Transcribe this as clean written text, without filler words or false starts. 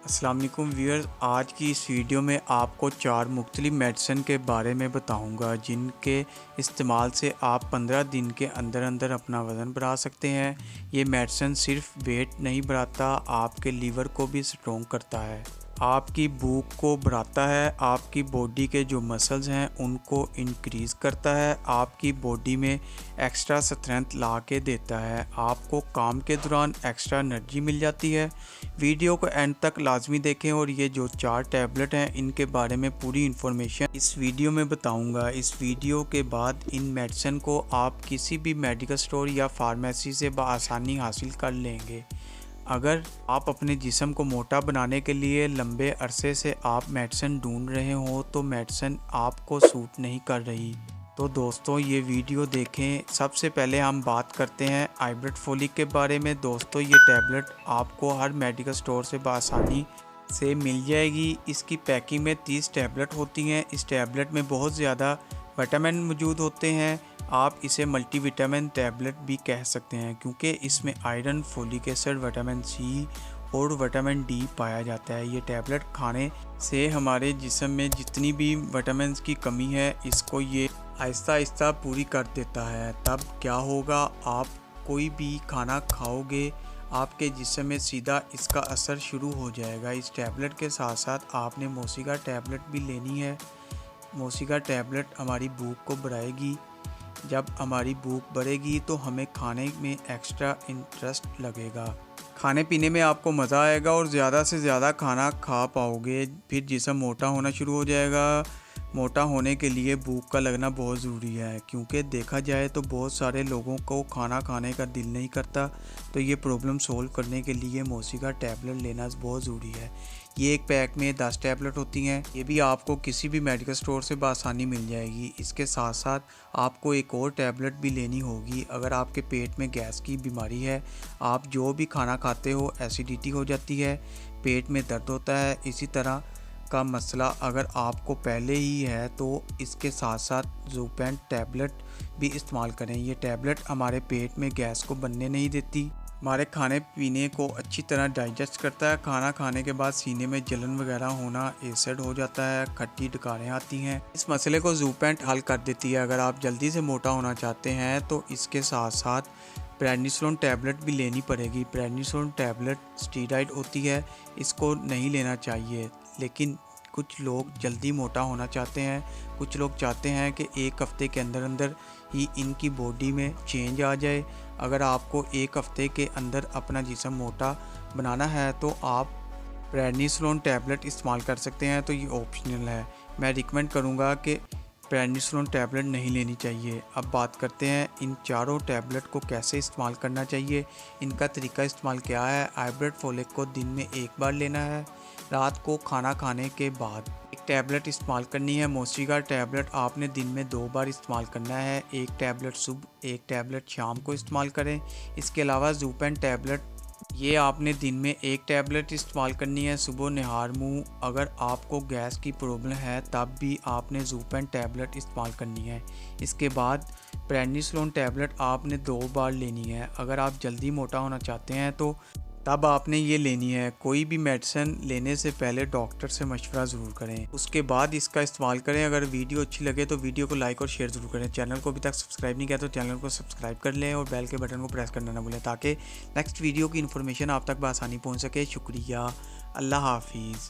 अस्सलाम वालेकुम व्यूअर्स, आज की इस वीडियो में आपको 4 मुख्तलिफ मेडिसिन के बारे में बताऊंगा जिनके इस्तेमाल से आप 15 दिन के अंदर अंदर अपना वज़न बढ़ा सकते हैं। ये मेडिसिन सिर्फ वेट नहीं बढ़ाता, आपके लीवर को भी स्ट्रॉन्ग करता है, आपकी भूख को बढ़ाता है, आपकी बॉडी के जो मसल्स हैं उनको इंक्रीज़ करता है, आपकी बॉडी में एक्स्ट्रा स्ट्रेंथ ला के देता है, आपको काम के दौरान एक्स्ट्रा एनर्जी मिल जाती है। वीडियो को एंड तक लाजमी देखें और ये जो 4 टैबलेट हैं इनके बारे में पूरी इन्फॉर्मेशन इस वीडियो में बताऊंगा। इस वीडियो के बाद इन मेडिसिन को आप किसी भी मेडिकल स्टोर या फार्मेसी से बआसानी हासिल कर लेंगे। अगर आप अपने जिस्म को मोटा बनाने के लिए लंबे अरसे से आप मेडिसिन ढूंढ रहे हो तो मेडिसिन आपको सूट नहीं कर रही तो दोस्तों ये वीडियो देखें। सबसे पहले हम बात करते हैं आइब्रेट फॉलिक के बारे में। दोस्तों ये टैबलेट आपको हर मेडिकल स्टोर से बआसानी से मिल जाएगी। इसकी पैकिंग में 30 टैबलेट होती हैं। इस टैबलेट में बहुत ज़्यादा विटामिन मौजूद होते हैं। आप इसे मल्टीविटामिन टैबलेट भी कह सकते हैं क्योंकि इसमें iron, folic acid, vitamin C और विटामिन डी पाया जाता है। ये टैबलेट खाने से हमारे जिस्म में जितनी भी विटामिन की कमी है इसको ये आहिस्ता आहिस्ता पूरी कर देता है। तब क्या होगा, आप कोई भी खाना खाओगे आपके जिस्म में सीधा इसका असर शुरू हो जाएगा। इस टैबलेट के साथ साथ आपने मोसिगा टैबलेट भी लेनी है। मोसिगा टैबलेट हमारी भूख को बढ़ाएगी। जब हमारी भूख बढ़ेगी तो हमें खाने में एक्स्ट्रा इंटरेस्ट लगेगा, खाने पीने में आपको मज़ा आएगा और ज़्यादा से ज़्यादा खाना खा पाओगे। फिर जिस्म मोटा होना शुरू हो जाएगा। मोटा होने के लिए भूख का लगना बहुत ज़रूरी है क्योंकि देखा जाए तो बहुत सारे लोगों को खाना खाने का दिल नहीं करता। तो ये प्रॉब्लम सोल्व करने के लिए मोसिगा टैबलेट लेना बहुत ज़रूरी है। ये एक पैक में 10 टैबलेट होती हैं। ये भी आपको किसी भी मेडिकल स्टोर से बआसानी मिल जाएगी। इसके साथ साथ आपको एक और टैबलेट भी लेनी होगी। अगर आपके पेट में गैस की बीमारी है, आप जो भी खाना खाते हो एसिडिटी हो जाती है, पेट में दर्द होता है, इसी तरह का मसला अगर आपको पहले ही है तो इसके साथ साथ ज़ूपेंट टैबलेट भी इस्तेमाल करें। ये टैबलेट हमारे पेट में गैस को बनने नहीं देती, हमारे खाने पीने को अच्छी तरह डाइजेस्ट करता है। खाना खाने के बाद सीने में जलन वगैरह होना, एसिड हो जाता है, खट्टी डकारें आती हैं, इस मसले को ज़ूपेंट हल कर देती है। अगर आप जल्दी से मोटा होना चाहते हैं तो इसके साथ साथ प्रेडनिसोलोन टैबलेट भी लेनी पड़ेगी। प्रेडनिसोलोन टैबलेट स्टीरॉइड होती है, इसको नहीं लेना चाहिए। लेकिन कुछ लोग जल्दी मोटा होना चाहते हैं, कुछ लोग चाहते हैं कि एक हफ़्ते के अंदर अंदर ही इनकी बॉडी में चेंज आ जाए। अगर आपको एक हफ़्ते के अंदर अपना जिस्म मोटा बनाना है तो आप प्रेडनिसोलोन टैबलेट इस्तेमाल कर सकते हैं। तो ये ऑप्शनल है। मैं रिकमेंड करूँगा कि प्रेडनिसोलोन टैबलेट नहीं लेनी चाहिए। अब बात करते हैं इन चारों टैबलेट को कैसे इस्तेमाल करना चाहिए, इनका तरीका इस्तेमाल क्या है। आइब्रेट फॉलिक को दिन में एक बार लेना है, रात को खाना खाने के बाद एक टैबलेट इस्तेमाल करनी है। मोसिगा टैबलेट आपने दिन में 2 बार इस्तेमाल करना है, एक टैबलेट सुबह, एक टैबलेट शाम को इस्तेमाल करें। इसके अलावा ज़ूपेंट टैबलेट ये आपने दिन में एक टैबलेट इस्तेमाल करनी है, सुबह निहार मुँह। अगर आपको गैस की प्रॉब्लम है तब भी आपने ज़ूपेंट टैबलेट इस्तेमाल करनी है। इसके बाद प्रेडनिसोलोन टैबलेट आपने 2 बार लेनी है। अगर आप जल्दी मोटा होना चाहते हैं तो तब आपने ये लेनी है। कोई भी मेडिसिन लेने से पहले डॉक्टर से मशवरा ज़रूर करें, उसके बाद इसका इस्तेमाल करें। अगर वीडियो अच्छी लगे तो वीडियो को लाइक और शेयर ज़रूर करें। चैनल को अभी तक सब्सक्राइब नहीं किया तो चैनल को सब्सक्राइब कर लें और बेल के बटन को प्रेस करना ना भूलें ताकि नेक्स्ट वीडियो की इन्फॉर्मेशन आप तक बआसानी पहुँच सके। शुक्रिया, अल्लाह हाफिज़।